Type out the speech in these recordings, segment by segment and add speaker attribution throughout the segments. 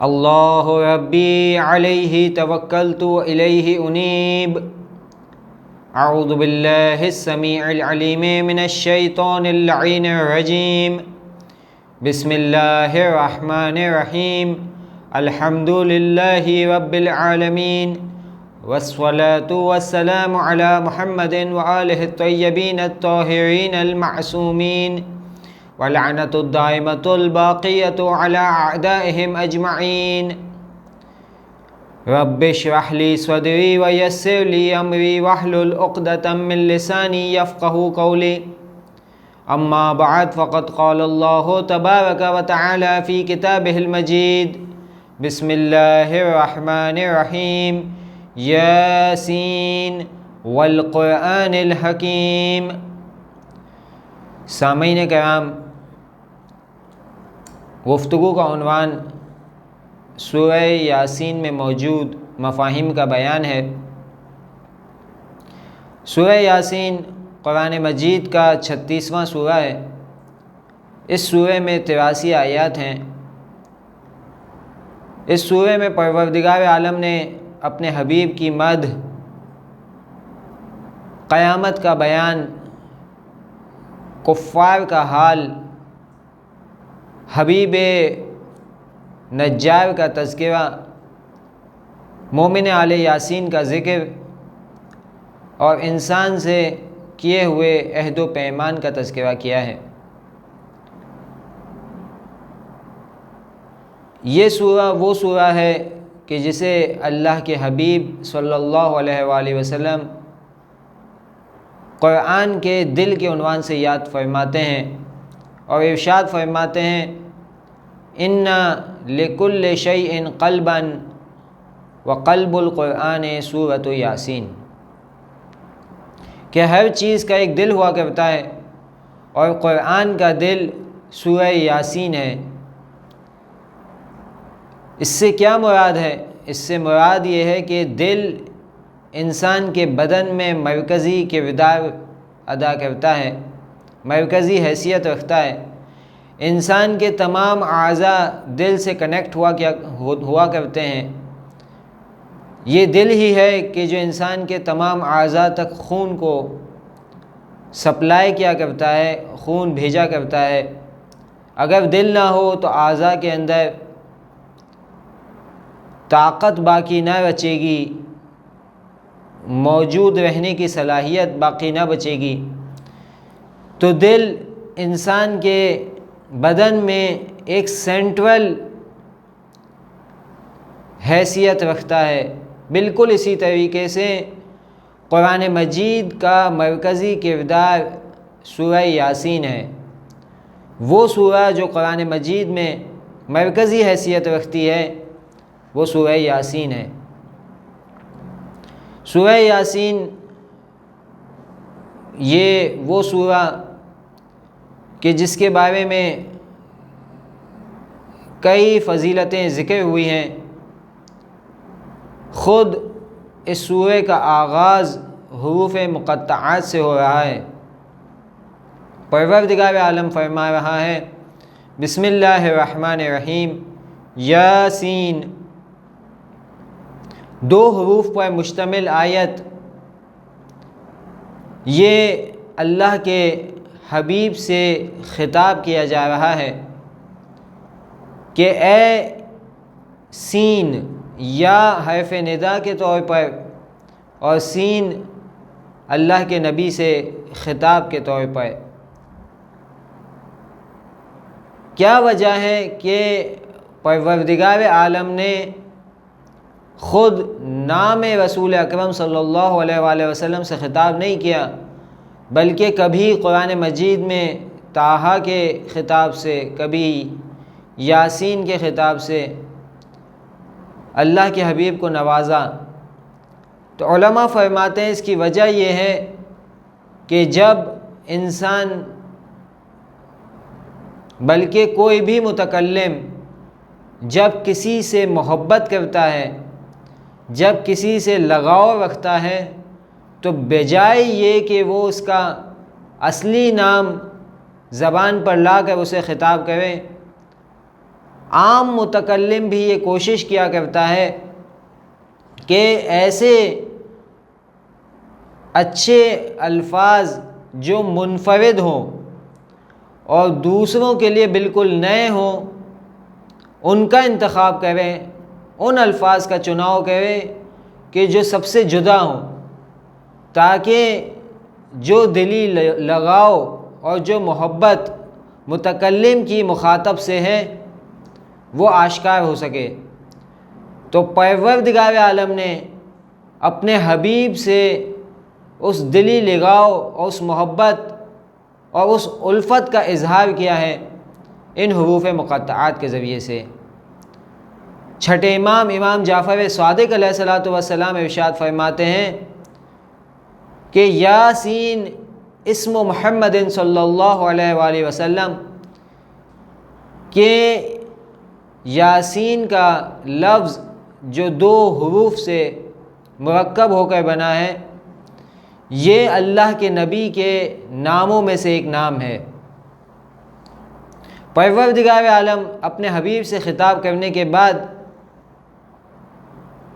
Speaker 1: اللہ ربی علیہ توکلت الیہ انیب۔ اعوذ باللہ السمیع العلیم من الشیطان اللعین الرجیم۔ بسم اللہ الرحمن الرحیم۔ الحمد للہ رب العالمین، والصلاة والسلام علی محمد وآلہ الطیبین الطاہرین المعصومین، واللعنۃ الدائمۃ الباقیۃ علی اعدائہم اجمعین۔ رب اشرح لی صدری ویسر لی امری واحلل عقدۃ من لسانی یفقہوا قولی۔ اما بعد فقد قال اللہ تبارک وتعالی فی کتابہ المجید۔ بسم اللہ الرحمن الرحیم۔ یاسین والقرآن الحکیم۔ سامعین کرام، گفتگو کا عنوان سورہ یاسین میں موجود مفاہیم کا بیان ہے۔ سورہ یاسین قرآن مجید کا 36واں سورہ ہے۔ اس سورہ میں 83 آیات ہیں۔ اس سورہ میں پروردگار عالم نے اپنے حبیب کی مدح، قیامت کا بیان، کفار کا حال، حبیب نجار کا تذکرہ، مومن آل یاسین کا ذکر اور انسان سے کیے ہوئے عہد و پیمان کا تذکرہ کیا ہے۔ یہ سورہ وہ سورہ ہے کہ جسے اللہ کے حبیب صلی اللہ علیہ وآلہ وسلم قرآن کے دل کے عنوان سے یاد فرماتے ہیں اور ارشاد فرماتے ہیں، اِنَّ لِكُلِّ شَيْءٍ قَلْبًا وَقَلْبُ الْقُرْآنِ سورۃ یاسین، کہ ہر چیز کا ایک دل ہوا کرتا ہے اور قرآن کا دل سورہ یاسین ہے۔ اس سے کیا مراد ہے؟ اس سے مراد یہ ہے کہ دل انسان کے بدن میں مرکزی کردار ادا کرتا ہے، مرکزی حیثیت رکھتا ہے۔ انسان کے تمام اعضاء دل سے کنیکٹ ہوا کرتے ہیں۔ یہ دل ہی ہے کہ جو انسان کے تمام اعضاء تک خون کو سپلائی کیا کرتا ہے، خون بھیجا کرتا ہے۔ اگر دل نہ ہو تو اعضاء کے اندر طاقت باقی نہ بچے گی، موجود رہنے کی صلاحیت باقی نہ بچے گی۔ تو دل انسان کے بدن میں ایک سینٹرل حیثیت رکھتا ہے۔ بالکل اسی طریقے سے قرآن مجید کا مرکزی کردار سورہ یاسین ہے۔ وہ سورہ جو قرآن مجید میں مرکزی حیثیت رکھتی ہے وہ سورہ یاسین ہے۔ سورہ یاسین یہ وہ سورہ کہ جس کے بارے میں کئی فضیلتیں ذکر ہوئی ہیں۔ خود اس سورہ کا آغاز حروف مقطعات سے ہو رہا ہے۔ پروردگار عالم فرما رہا ہے، بسم اللہ الرحمن الرحیم، یاسین۔ 2 حروف پر مشتمل آیت، یہ اللہ کے حبیب سے خطاب کیا جا رہا ہے کہ اے سین، یا حرف ندا کے طور پر اور سین اللہ کے نبی سے خطاب کے طور پر۔ کیا وجہ ہے کہ پروردگار عالم نے خود نام رسول اکرم صلی اللہ علیہ وآلہ وسلم سے خطاب نہیں کیا، بلکہ کبھی قرآن مجید میں طٰہٰ کے خطاب سے، کبھی یاسین کے خطاب سے اللہ کے حبیب کو نوازا؟ تو علماء فرماتے ہیں اس کی وجہ یہ ہے کہ جب انسان، بلکہ کوئی بھی متکلم جب کسی سے محبت کرتا ہے، جب کسی سے لگاؤ رکھتا ہے، تو بجائے یہ کہ وہ اس کا اصلی نام زبان پر لا کر اسے خطاب کرے، عام متکلم بھی یہ کوشش کیا کرتا ہے کہ ایسے اچھے الفاظ جو منفرد ہوں اور دوسروں کے لیے بالکل نئے ہوں ان کا انتخاب کریں، ان الفاظ کا چناؤ کریں کہ جو سب سے جدا ہوں، تاکہ جو دلی لگاؤ اور جو محبت متکلم کی مخاطب سے ہے وہ آشکار ہو سکے۔ تو پروردگار عالم نے اپنے حبیب سے اس دلی لگاؤ اور اس محبت اور اس الفت کا اظہار کیا ہے ان حروف مقطعات کے ذریعے سے۔ چھٹے امام امام جعفر صادق علیہ الصلوۃ والسلام ارشاد فرماتے ہیں کہ یاسین اسم محمد صلی اللہ علیہ وآلہ وسلم، کہ یاسین کا لفظ جو 2 حروف سے مرکب ہو کر بنا ہے، یہ اللہ کے نبی کے ناموں میں سے ایک نام ہے۔ پروردگار عالم اپنے حبیب سے خطاب کرنے کے بعد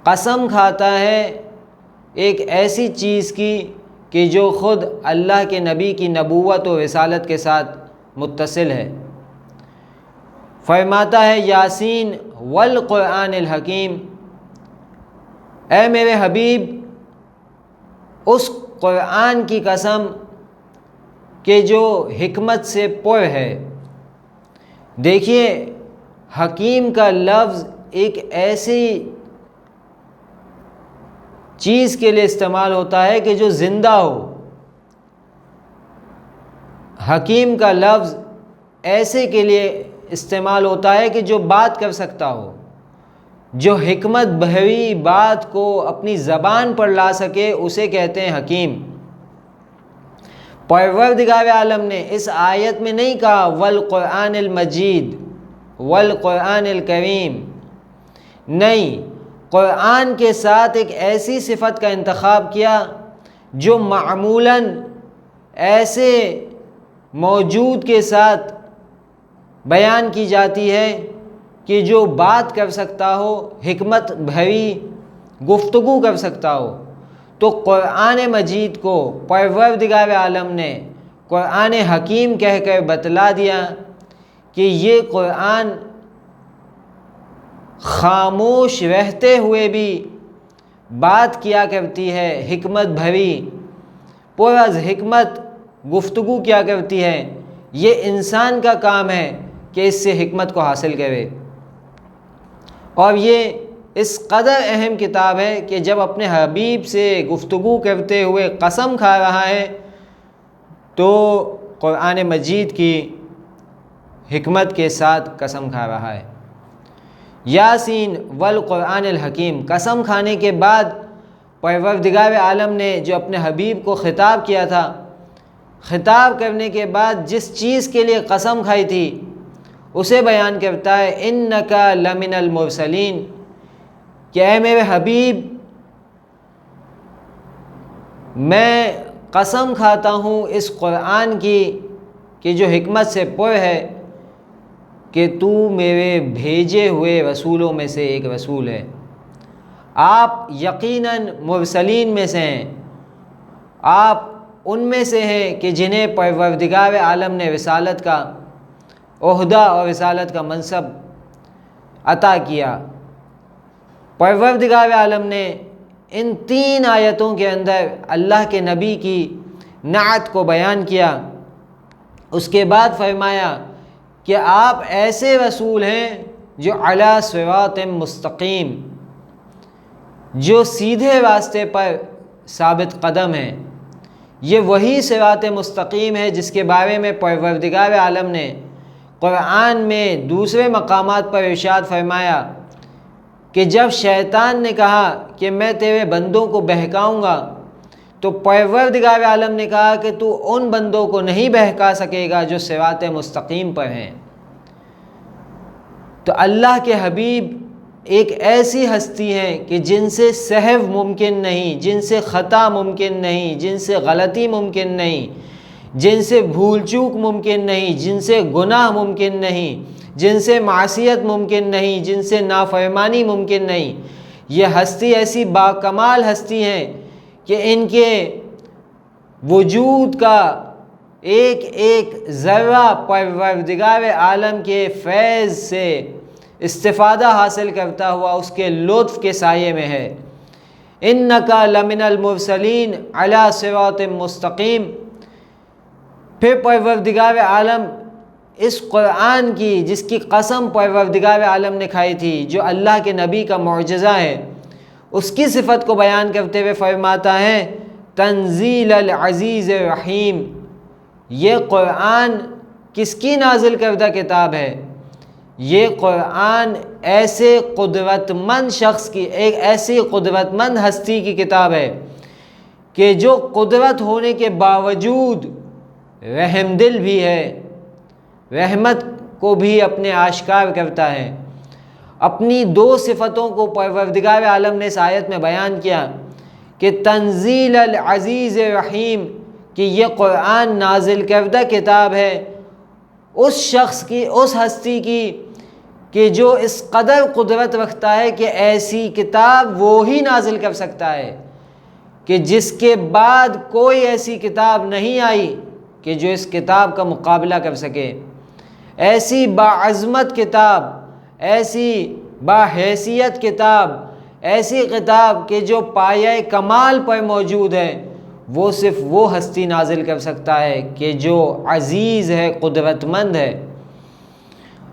Speaker 1: قسم کھاتا ہے ایک ایسی چیز کی کہ جو خود اللہ کے نبی کی نبوت و رسالت کے ساتھ متصل ہے۔ فرماتا ہے یاسین والقرآن الحکیم، اے میرے حبیب اس قرآن کی قسم کہ جو حکمت سے پر ہے۔ دیکھیے حکیم کا لفظ ایک ایسی چیز کے لیے استعمال ہوتا ہے کہ جو زندہ ہو۔ حکیم کا لفظ ایسے کے لیے استعمال ہوتا ہے کہ جو بات کر سکتا ہو، جو حکمت بھری بات کو اپنی زبان پر لا سکے، اسے کہتے ہیں حکیم۔ پروردگار عالم نے اس آیت میں نہیں کہا والقرآن المجید والقرآن الکریم، نہیں، قرآن کے ساتھ ایک ایسی صفت کا انتخاب کیا جو معمولاً ایسے موجود کے ساتھ بیان کی جاتی ہے کہ جو بات کر سکتا ہو، حکمت بھری گفتگو کر سکتا ہو۔ تو قرآن مجید کو پروردگار عالم نے قرآن حکیم کہہ کر بتلا دیا کہ یہ قرآن خاموش رہتے ہوئے بھی بات کیا کرتی ہے، حکمت بھری پر از حکمت گفتگو کیا کرتی ہے۔ یہ انسان کا کام ہے کہ اس سے حکمت کو حاصل کرے، اور یہ اس قدر اہم کتاب ہے کہ جب اپنے حبیب سے گفتگو کرتے ہوئے قسم کھا رہا ہے تو قرآن مجید کی حکمت کے ساتھ قسم کھا رہا ہے۔ یاسین والقرآن الحکیم، قسم کھانے کے بعد پروردگار عالم نے جو اپنے حبیب کو خطاب کیا تھا، خطاب کرنے کے بعد جس چیز کے لیے قسم کھائی تھی اسے بیان کرتا ہے انکا لمن المرسلین، کہ اے میرے حبیب میں قسم کھاتا ہوں اس قرآن کی کہ جو حکمت سے پر ہے کہ تو میرے بھیجے ہوئے رسولوں میں سے ایک رسول ہے۔ آپ یقیناً مرسلین میں سے ہیں، آپ ان میں سے ہیں کہ جنہیں پروردگار عالم نے رسالت کا عہدہ اور رسالت کا منصب عطا کیا۔ پروردگار عالم نے ان 3 آیتوں کے اندر اللہ کے نبی کی نعت کو بیان کیا، اس کے بعد فرمایا کہ آپ ایسے رسول ہیں جو علی صراط مستقیم، جو سیدھے راستے پر ثابت قدم ہیں۔ یہ وہی صراط مستقیم ہے جس کے بارے میں پروردگار عالم نے قرآن میں دوسرے مقامات پر ارشاد فرمایا کہ جب شیطان نے کہا کہ میں تیرے بندوں کو بہکاؤں گا، تو پروردگار عالم نے کہا کہ تو ان بندوں کو نہیں بہکا سکے گا جو صراط مستقیم پر ہیں۔ تو اللہ کے حبیب ایک ایسی ہستی ہیں کہ جن سے سہو ممکن نہیں، جن سے خطا ممکن نہیں، جن سے غلطی ممکن نہیں۔ جن سے بھول چوک ممکن نہیں، جن سے گناہ ممکن نہیں، جن سے معصیت ممکن نہیں، جن سے نافرمانی ممکن نہیں۔ یہ ہستی ایسی باکمال ہستی ہیں کہ ان کے وجود کا ایک ایک ذرہ پروردگار عالم کے فیض سے استفادہ حاصل کرتا ہوا اس کے لطف کے سائے میں ہے۔ اِنَّكَ لَمِنَ الْمُرْسَلِينَ عَلَى صِرَاطٍ مستقیم۔ پھر پروردگار عالم اس قرآن کی، جس کی قسم پروردگار عالم نے کھائی تھی، جو اللہ کے نبی کا معجزہ ہے، اس کی صفت کو بیان کرتے ہوئے فرماتا ہے تنزیل العزیز الرحیم۔ یہ قرآن کس کی نازل کردہ کتاب ہے؟ یہ قرآن ایسے قدرت مند شخص کی، ایک ایسی قدرت مند ہستی کی کتاب ہے کہ جو قدرت ہونے کے باوجود رحم دل بھی ہے، رحمت کو بھی اپنے آشکار کرتا ہے۔ اپنی دو صفتوں کو پروردگار عالم نے اس آیت میں بیان کیا کہ تنزیل العزیز الرحیم، کہ یہ قرآن نازل کردہ کتاب ہے اس شخص کی، اس ہستی کی کہ جو اس قدر قدرت رکھتا ہے کہ ایسی کتاب وہی نازل کر سکتا ہے کہ جس کے بعد کوئی ایسی کتاب نہیں آئی کہ جو اس کتاب کا مقابلہ کر سکے۔ ایسی باعظمت کتاب، ایسی باحیثیت کتاب، ایسی کتاب کہ جو پایہ کمال پر موجود ہے، وہ صرف وہ ہستی نازل کر سکتا ہے کہ جو عزیز ہے، قدرت مند ہے،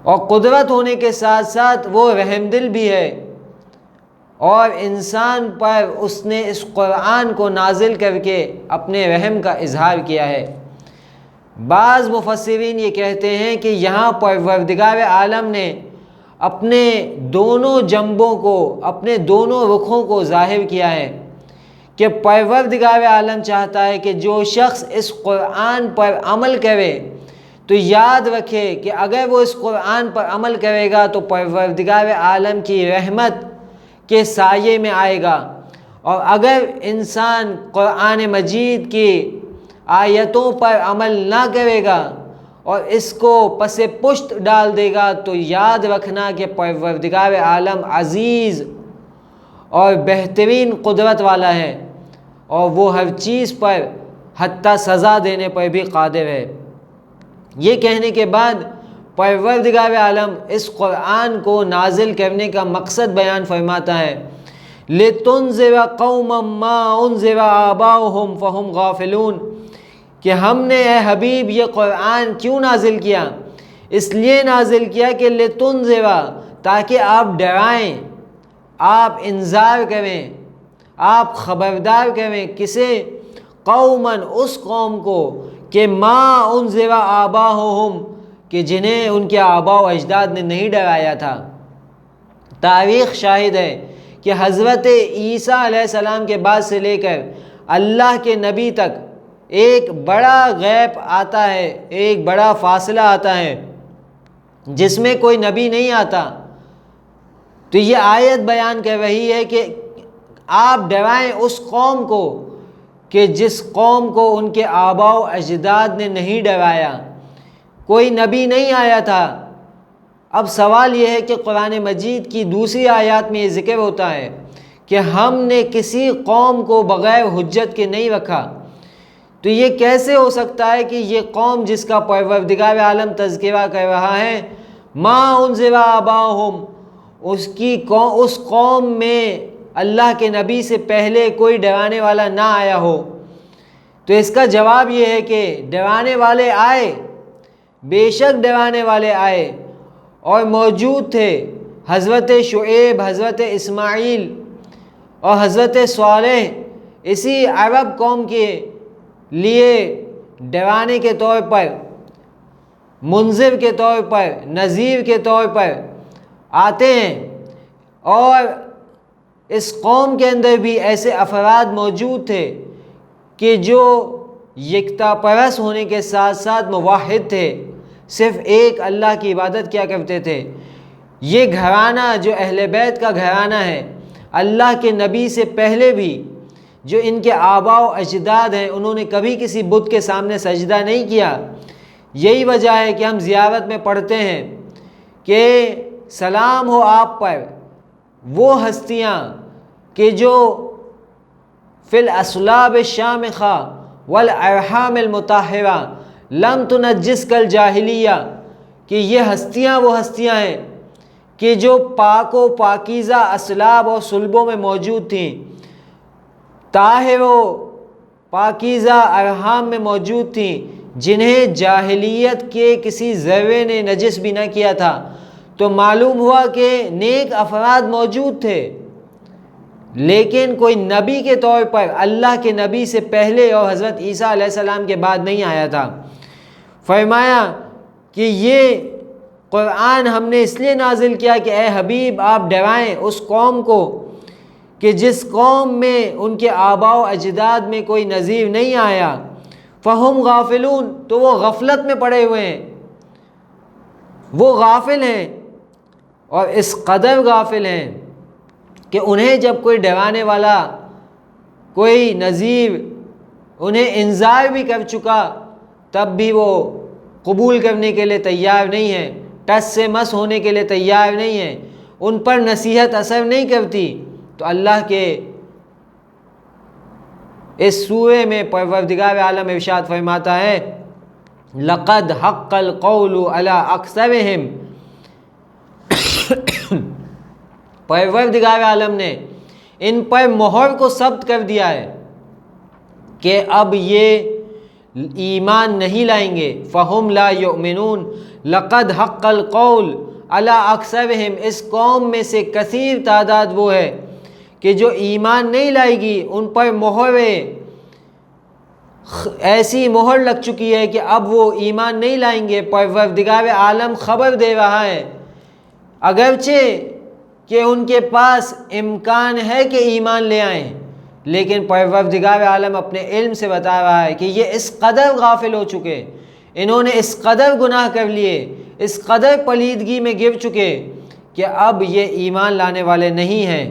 Speaker 1: اور قدرت ہونے کے ساتھ ساتھ وہ رحم دل بھی ہے، اور انسان پر اس نے اس قرآن کو نازل کر کے اپنے رحم کا اظہار کیا ہے۔ بعض مفسرین یہ کہتے ہیں کہ یہاں پروردگار عالم نے اپنے دونوں جنبوں کو، اپنے دونوں رخوں کو ظاہر کیا ہے کہ پروردگار عالم چاہتا ہے کہ جو شخص اس قرآن پر عمل کرے تو یاد رکھے کہ اگر وہ اس قرآن پر عمل کرے گا تو پروردگار عالم کی رحمت کے سائے میں آئے گا، اور اگر انسان قرآن مجید کی آیتوں پر عمل نہ کرے گا اور اس کو پس پشت ڈال دے گا تو یاد رکھنا کہ پروردگار عالم عزیز اور بہترین قدرت والا ہے، اور وہ ہر چیز پر حتیٰ سزا دینے پر بھی قادر ہے۔ یہ کہنے کے بعد پروردگار عالم اس قرآن کو نازل کرنے کا مقصد بیان فرماتا ہے لِتُنذِرَ قَوْمًا مَّا أُنذِرَ آبَاؤُهُمْ فَهُمْ غَافِلُونَ، کہ ہم نے اے حبیب یہ قرآن کیوں نازل کیا؟ اس لیے نازل کیا کہ لِتُنذِرَ، تاکہ آپ ڈرائیں، آپ انذار کریں، آپ خبردار کریں، کسے؟ قوماً، اس قوم کو، کہ ما انذر آباؤہم، کہ جنہیں ان کے آباء و اجداد نے نہیں ڈرایا تھا۔ تاریخ شاہد ہے کہ حضرت عیسیٰ علیہ السلام کے بعد سے لے کر اللہ کے نبی تک ایک بڑا غیب آتا ہے، ایک بڑا فاصلہ آتا ہے جس میں کوئی نبی نہیں آتا۔ تو یہ آیت بیان کر رہی ہے کہ آپ ڈرائیں اس قوم کو کہ جس قوم کو ان کے آباء و اجداد نے نہیں ڈرایا، کوئی نبی نہیں آیا تھا۔ اب سوال یہ ہے کہ قرآن مجید کی دوسری آیات میں یہ ذکر ہوتا ہے کہ ہم نے کسی قوم کو بغیر حجت کے نہیں رکھا، تو یہ کیسے ہو سکتا ہے کہ یہ قوم جس کا پروردگار عالم تذکرہ کر رہا ہے ما انذر آباؤہم، اس قوم میں اللہ کے نبی سے پہلے کوئی ڈرانے والا نہ آیا ہو؟ تو اس کا جواب یہ ہے کہ ڈرانے والے آئے، بے شک ڈرانے والے آئے اور موجود تھے۔ حضرت شعیب، حضرت اسماعیل اور حضرت صالح اسی عرب قوم کے لیے ڈرانے کے طور پر، منذر کے طور پر، نذیر کے طور پر آتے ہیں، اور اس قوم کے اندر بھی ایسے افراد موجود تھے کہ جو یکتا پرست ہونے کے ساتھ ساتھ موحد تھے، صرف ایک اللہ کی عبادت کیا کرتے تھے۔ یہ گھرانہ جو اہل بیت کا گھرانہ ہے، اللہ کے نبی سے پہلے بھی جو ان کے آباء و اجداد ہیں انہوں نے کبھی کسی بت کے سامنے سجدہ نہیں کیا۔ یہی وجہ ہے کہ ہم زیارت میں پڑھتے ہیں کہ سلام ہو آپ پر وہ ہستیاں کہ جو فی الاصلاب الشامخہ والارحام المطہرہ لم تنجس کالجاہلیہ، کہ یہ ہستیاں وہ ہستیاں ہیں کہ جو پاک و پاکیزہ اصلاب اور صلبوں میں موجود تھیں، طاہر و پاکیزہ ارحام میں موجود تھیں، جنہیں جاہلیت کے کسی ذرے نے نجس بھی نہ کیا تھا۔ تو معلوم ہوا کہ نیک افراد موجود تھے، لیکن کوئی نبی کے طور پر اللہ کے نبی سے پہلے اور حضرت عیسیٰ علیہ السلام کے بعد نہیں آیا تھا۔ فرمایا کہ یہ قرآن ہم نے اس لیے نازل کیا کہ اے حبیب آپ ڈرائیں اس قوم کو کہ جس قوم میں ان کے آباء و اجداد میں کوئی نذیر نہیں آیا، فہم غافلون، تو وہ غفلت میں پڑے ہوئے ہیں، وہ غافل ہیں، اور اس قدر غافل ہیں کہ انہیں جب کوئی ڈرانے والا، کوئی نذیر انہیں انذار بھی کر چکا تب بھی وہ قبول کرنے کے لیے تیار نہیں ہیں، ٹس سے مس ہونے کے لیے تیار نہیں ہیں، ان پر نصیحت اثر نہیں کرتی۔ تو اللہ کے اس سورے میں پروردگار عالم ارشاد فرماتا ہے لَقَدْ حَقَّ الْقَوْلُ عَلَىٰ أَكْثَرِهِمْ، پروردگار عالم نے ان پر مہر کو ثبت کر دیا ہے کہ اب یہ ایمان نہیں لائیں گے۔ فَهُمْ لَا يُؤْمِنُونَ لَقَدْ حَقَّ الْقَوْلُ عَلَىٰ أَكْثَرِهِمْ، اس قوم میں سے کثیر تعداد وہ ہے کہ جو ایمان نہیں لائے گی، ان پر مہر ایسی مہر لگ چکی ہے کہ اب وہ ایمان نہیں لائیں گے۔ پروردگار عالم خبر دے رہا ہے، اگرچہ کہ ان کے پاس امکان ہے کہ ایمان لے آئیں، لیکن پروردگار عالم اپنے علم سے بتا رہا ہے کہ یہ اس قدر غافل ہو چکے، انہوں نے اس قدر گناہ کر لیے، اس قدر پلیدگی میں گر چکے کہ اب یہ ایمان لانے والے نہیں ہیں۔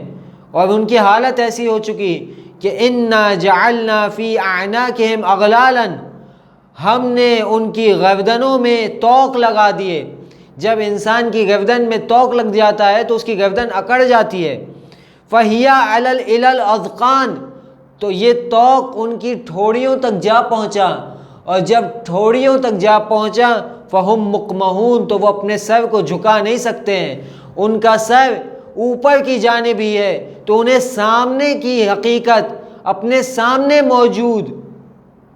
Speaker 1: اور ان کی حالت ایسی ہو چکی کہ اِنَّا جَعَلْنَا فِي أَعْنَاقِهِمْ أَغْلَالًا، ہم نے ان کی گردنوں میں توق لگا دیے۔ جب انسان کی گردن میں توق لگ جاتا ہے تو اس کی گردن اکڑ جاتی ہے۔ فَهِيَ عَلَى الْأَذْقَانِ، تو یہ توق ان کی ٹھوڑیوں تک جا پہنچا، اور جب ٹھوڑیوں تک جا پہنچا فَهُمْ مُقْمَحُونَ، تو وہ اپنے سر کو جھکا نہیں سکتے ہیں، ان کا سر اوپر کی جانب ہی ہے، تو انہیں سامنے کی حقیقت، اپنے سامنے موجود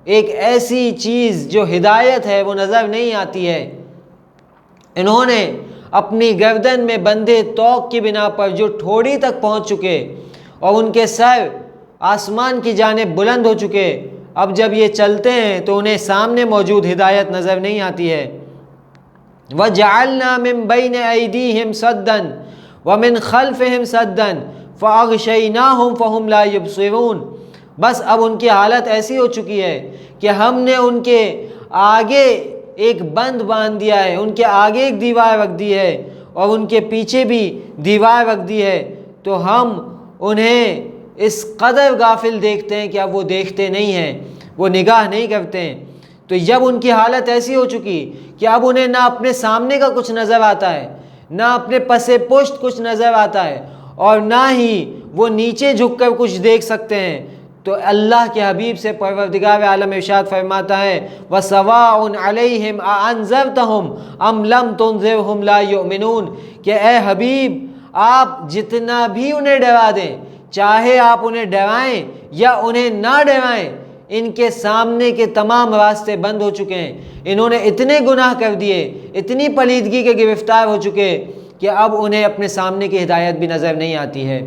Speaker 1: ایک ایسی چیز جو ہدایت ہے وہ نظر نہیں آتی ہے۔ انہوں نے اپنی گردن میں بندھے توق کی بنا پر جو ٹھوڑی تک پہنچ چکے اور ان کے سر آسمان کی جانب بلند ہو چکے، اب جب یہ چلتے ہیں تو انہیں سامنے موجود ہدایت نظر نہیں آتی ہے۔ وَجَعَلْنَا مِن بَيْنِ أَيْدِيهِمْ سَدًّا وَمِن خَلْفِهِمْ سَدًّا فَأَغْشَيْنَاهُمْ فَهُمْ لَا يُبْصِرُونَ، بس اب ان کی حالت ایسی ہو چکی ہے کہ ہم نے ان کے آگے ایک بند باندھ دیا ہے، ان کے آگے ایک دیوار رکھ دی ہے اور ان کے پیچھے بھی دیوار رکھ دی ہے، تو ہم انہیں اس قدر غافل دیکھتے ہیں کہ اب وہ دیکھتے نہیں ہیں، وہ نگاہ نہیں کرتے ہیں۔ تو جب ان کی حالت ایسی ہو چکی کہ اب انہیں نہ اپنے سامنے کا کچھ نظر آتا ہے، نہ اپنے پس پشت کچھ نظر آتا ہے، اور نہ ہی وہ نیچے جھک کر کچھ دیکھ سکتے ہیں، تو اللہ کے حبیب سے پروردگار عالم ارشاد فرماتا ہے وَسَوَاءٌ عَلَيْهِمْ أَأَنذَرْتَهُمْ أَمْ لَمْ تُنذِرْهُمْ لَا يُؤْمِنُونَ، کہ اے حبیب آپ جتنا بھی انہیں ڈرا دیں، چاہے آپ انہیں ڈرائیں یا انہیں نہ ڈرائیں، ان کے سامنے کے تمام راستے بند ہو چکے ہیں، انہوں نے اتنے گناہ کر دیے، اتنی پلیدگی کے گرفتار ہو چکے کہ اب انہیں اپنے سامنے کی ہدایت بھی نظر نہیں آتی ہے۔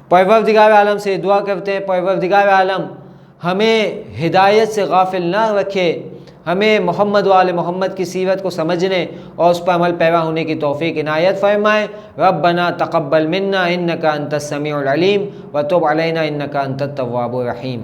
Speaker 1: پروردگار عالم سے دعا کرتے ہیں پروردگار عالم ہمیں ہدایت سے غافل نہ رکھے، ہمیں محمد و آل محمد کی سیرت کو سمجھنے اور اس پر عمل پیرا ہونے کی توفیق عنایت فرمائے۔ ربنا تقبل منا انک انت السمیع العلیم وتب علینا انک انت التواب الرحیم۔